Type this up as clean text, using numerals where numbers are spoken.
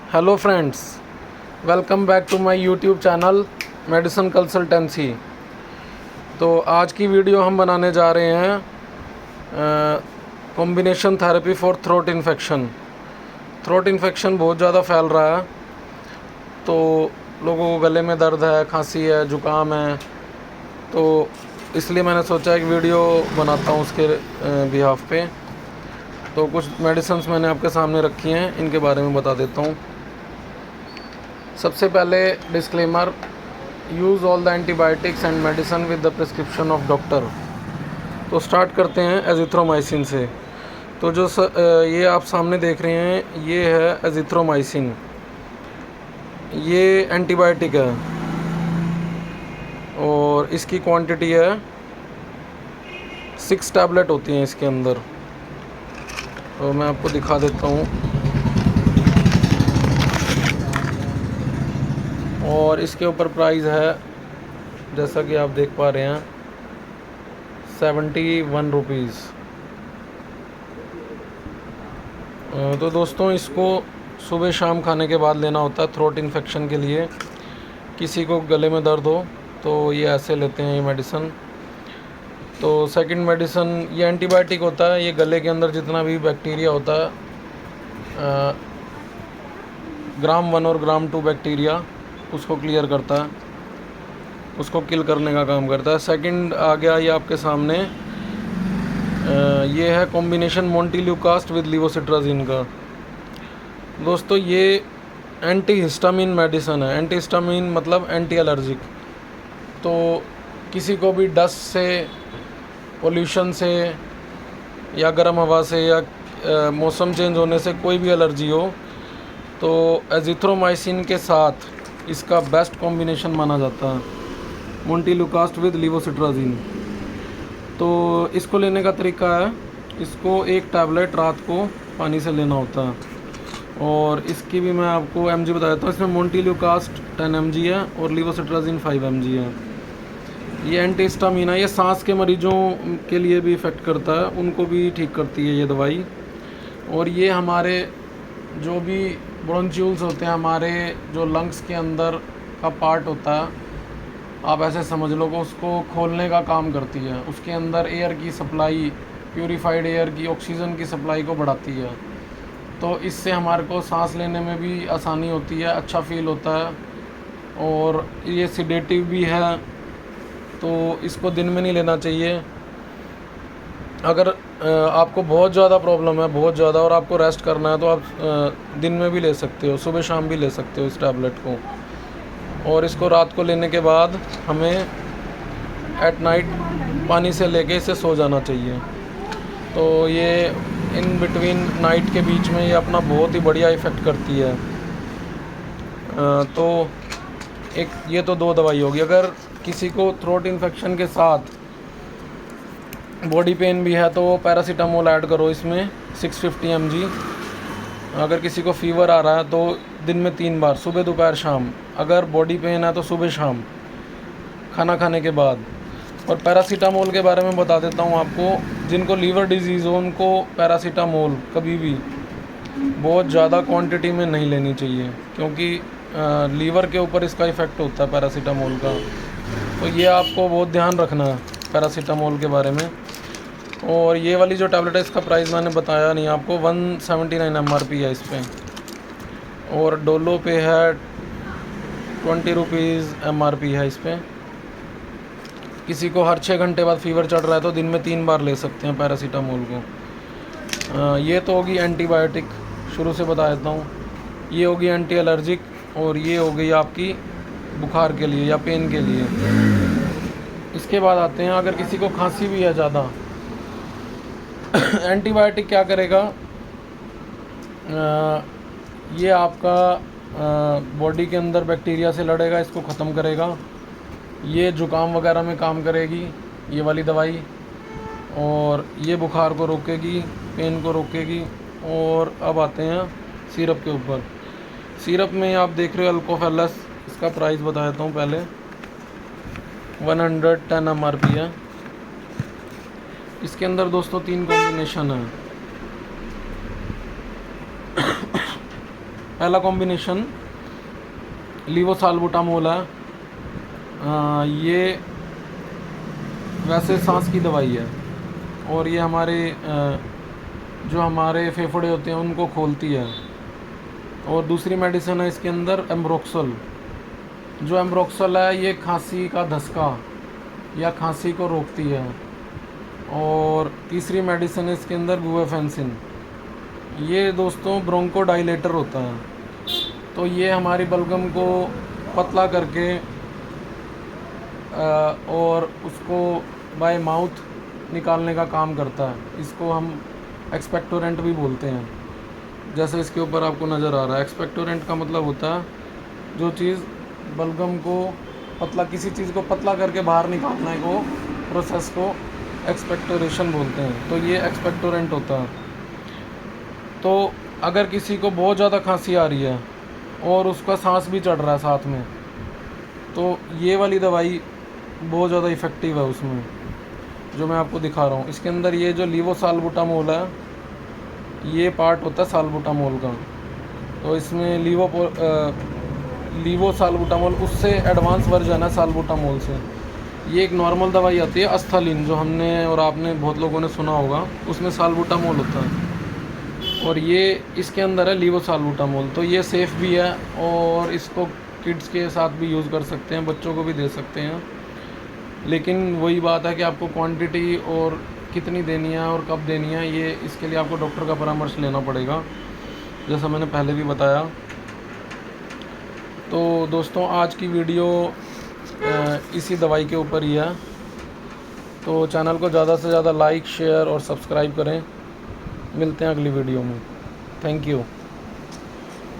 Hello friends, welcome back to my YouTube channel medicine consultancy. तो आज की video हम बनाने जा रहे हैं combination therapy for throat infection. Throat infection बहुत ज़्यादा फैल रहा है, तो लोगों को गले में दर्द है, खांसी है, ज़ुकाम है, तो इसलिए मैंने सोचा एक वीडियो बनाता हूँ उसके बिहाफ पे। तो कुछ मेडिसिन्स मैंने आपके सामने रखी हैं, इनके बारे में बता देता हूँ। सबसे पहले disclaimer, use all the antibiotics and medicine with the prescription of doctor. तो स्टार्ट करते हैं एजिथ्रोमाइसिन से। तो ये आप सामने देख रहे हैं, ये है एजिथ्रोमाइसिन। ये एंटीबायोटिक है और इसकी क्वांटिटी है 6 टैबलेट होती हैं इसके अंदर। तो मैं आपको दिखा देता हूँ। और इसके ऊपर प्राइस है, जैसा कि आप देख पा रहे हैं, 71 रुपीज़। तो दोस्तों, इसको सुबह शाम खाने के बाद लेना होता है थ्रोट इन्फेक्शन के लिए। किसी को गले में दर्द हो तो ये ऐसे लेते हैं ये मेडिसिन। तो सेकंड मेडिसिन, ये एंटीबायोटिक होता है। ये गले के अंदर जितना भी बैक्टीरिया होता है, ग्राम 1 और ग्राम 2 बैक्टीरिया, उसको क्लियर करता है, उसको किल करने का काम करता है। सेकंड आ गया ये आपके सामने, ये है कॉम्बिनेशन मोंटेल्यूकास्ट विद लीवोसिट्राजिन का। दोस्तों, ये एंटी हिस्टामिन मेडिसिन है। एंटी हिस्टामिन मतलब एंटी एलर्जिक। तो किसी को भी डस्ट से, पोल्यूशन से, या गर्म हवा से, या मौसम चेंज होने से कोई भी एलर्जी हो, तो एजिथ्रोमाइसिन के साथ इसका बेस्ट कॉम्बिनेशन माना जाता है, मोंटेल्यूकास्ट विद लीवोसिट्राजिन। तो इसको लेने का तरीका है, इसको एक टैबलेट रात को पानी से लेना होता है। और इसकी भी मैं आपको एमजी बता देता हूँ। इसमें मोंटेल्यूकास्ट 10 mg है और लीवोसिट्राजिन 5 mg है। ये एंटीहिस्टामिन है। ये सांस के मरीजों के लिए भी इफ़ेक्ट करता है, उनको भी ठीक करती है ये दवाई। और ये हमारे जो भी ब्रोंक्यूल्स होते हैं, हमारे जो लंग्स के अंदर का पार्ट होता है, आप ऐसे समझ लो कि उसको खोलने का काम करती है। उसके अंदर एयर की सप्लाई, प्यूरिफाइड एयर की, ऑक्सीजन की सप्लाई को बढ़ाती है। तो इससे हमारे को सांस लेने में भी आसानी होती है, अच्छा फील होता है। और ये सिडेटिव भी है, तो इसको दिन में नहीं लेना चाहिए। अगर आपको बहुत ज़्यादा प्रॉब्लम है, बहुत ज़्यादा, और आपको रेस्ट करना है, तो आप दिन में भी ले सकते हो, सुबह शाम भी ले सकते हो इस टैबलेट को। और इसको रात को लेने के बाद हमें एट नाइट पानी से लेके इसे सो जाना चाहिए। तो ये इन बिटवीन नाइट के बीच में ये अपना बहुत ही बढ़िया इफ़ेक्ट करती है। तो एक ये तो 2 दवाई होगी। अगर किसी को थ्रोट इन्फेक्शन के साथ बॉडी पेन भी है तो पैरासीटामोल ऐड करो इसमें, 650 mg। अगर किसी को फीवर आ रहा है तो दिन में 3 बार, सुबह, दोपहर, शाम। अगर बॉडी पेन है तो सुबह शाम खाना खाने के बाद। और पैरासीटामोल के बारे में बता देता हूँ आपको। जिनको लीवर डिजीज़ हो उनको पैरासीटामोल कभी भी बहुत ज़्यादा क्वांटिटी में नहीं लेनी चाहिए, क्योंकि लीवर के ऊपर इसका इफ़ेक्ट होता है पैरासीटामोल का। तो ये आपको बहुत ध्यान रखना है पैरासीटामोल के बारे में। और ये वाली जो टैबलेट है, इसका प्राइस मैंने बताया नहीं आपको, 179 MRP है इस पर। और डोलो पे है 20 रुपीज़ MRP है इस पर। किसी को हर 6 घंटे बाद फीवर चढ़ रहा है तो दिन में 3 बार ले सकते हैं पैरासीटामोल को। ये तो होगी एंटीबायोटिक, शुरू से बता देता हूँ। ये होगी एंटी एलर्जिक, और ये हो गई आपकी बुखार के लिए या पेन के लिए। इसके बाद आते हैं, अगर किसी को खांसी भी है ज़्यादा, एंटीबायोटिक क्या करेगा, ये आपका बॉडी के अंदर बैक्टीरिया से लड़ेगा, इसको ख़त्म करेगा। ये ज़ुकाम वगैरह में काम करेगी ये वाली दवाई, और ये बुखार को रोकेगी, पेन को रोकेगी। और अब आते हैं सिरप के ऊपर। सिरप में आप देख रहे हो अल्कोफेलस, इसका प्राइस बता देता हूँ पहले, 110 MRP है। इसके अंदर दोस्तों 3 कॉम्बिनेशन है। पहला कॉम्बिनेशन लीवोसाल्बुटामोल है। ये वैसे सांस की दवाई है और ये हमारे जो हमारे फेफड़े होते हैं उनको खोलती है। और दूसरी मेडिसिन है इसके अंदर एम्ब्रोक्सल। जो एम्ब्रोक्सल है ये खांसी का धसका या खांसी को रोकती है। और तीसरी मेडिसिन है इसके अंदर गुआफेंसिन। ये दोस्तों ब्रोंकोडाइलेटर होता है, तो ये हमारी बलगम को पतला करके और उसको बाय माउथ निकालने का काम करता है। इसको हम एक्सपेक्टोरेंट भी बोलते हैं, जैसे इसके ऊपर आपको नज़र आ रहा है। एक्सपेक्टोरेंट का मतलब होता है जो चीज़ बलगम को पतला, किसी चीज़ को पतला करके बाहर निकालने को, प्रोसेस को एक्सपेक्टोरेशन बोलते हैं। तो ये एक्सपेक्टोरेंट होता है। तो अगर किसी को बहुत ज़्यादा खांसी आ रही है और उसका सांस भी चढ़ रहा है साथ में, तो ये वाली दवाई बहुत ज़्यादा इफ़ेक्टिव है उसमें, जो मैं आपको दिखा रहा हूँ। इसके अंदर ये जो लीवोसाल्बुटामोल है, ये पार्ट होता है साल्बुटामोल का। तो इसमें लीवोसाल्बुटामोल उससे एडवांस वर्जन है साल्बुटामोल से। ये एक नॉर्मल दवाई आती है अस्थालिन, जो हमने और आपने बहुत लोगों ने सुना होगा, उसमें साल्बुटामोल होता है। और ये इसके अंदर है लीवोसाल्बुटामोल। तो ये सेफ़ भी है और इसको किड्स के साथ भी यूज़ कर सकते हैं, बच्चों को भी दे सकते हैं। लेकिन वही बात है कि आपको क्वांटिटी और कितनी देनी है और कब देनी है, ये इसके लिए आपको डॉक्टर का परामर्श लेना पड़ेगा, जैसा मैंने पहले भी बताया। तो दोस्तों आज की वीडियो इसी दवाई के ऊपर ही है। तो चैनल को ज़्यादा से ज़्यादा लाइक, शेयर और सब्सक्राइब करें। मिलते हैं अगली वीडियो में। Thank you.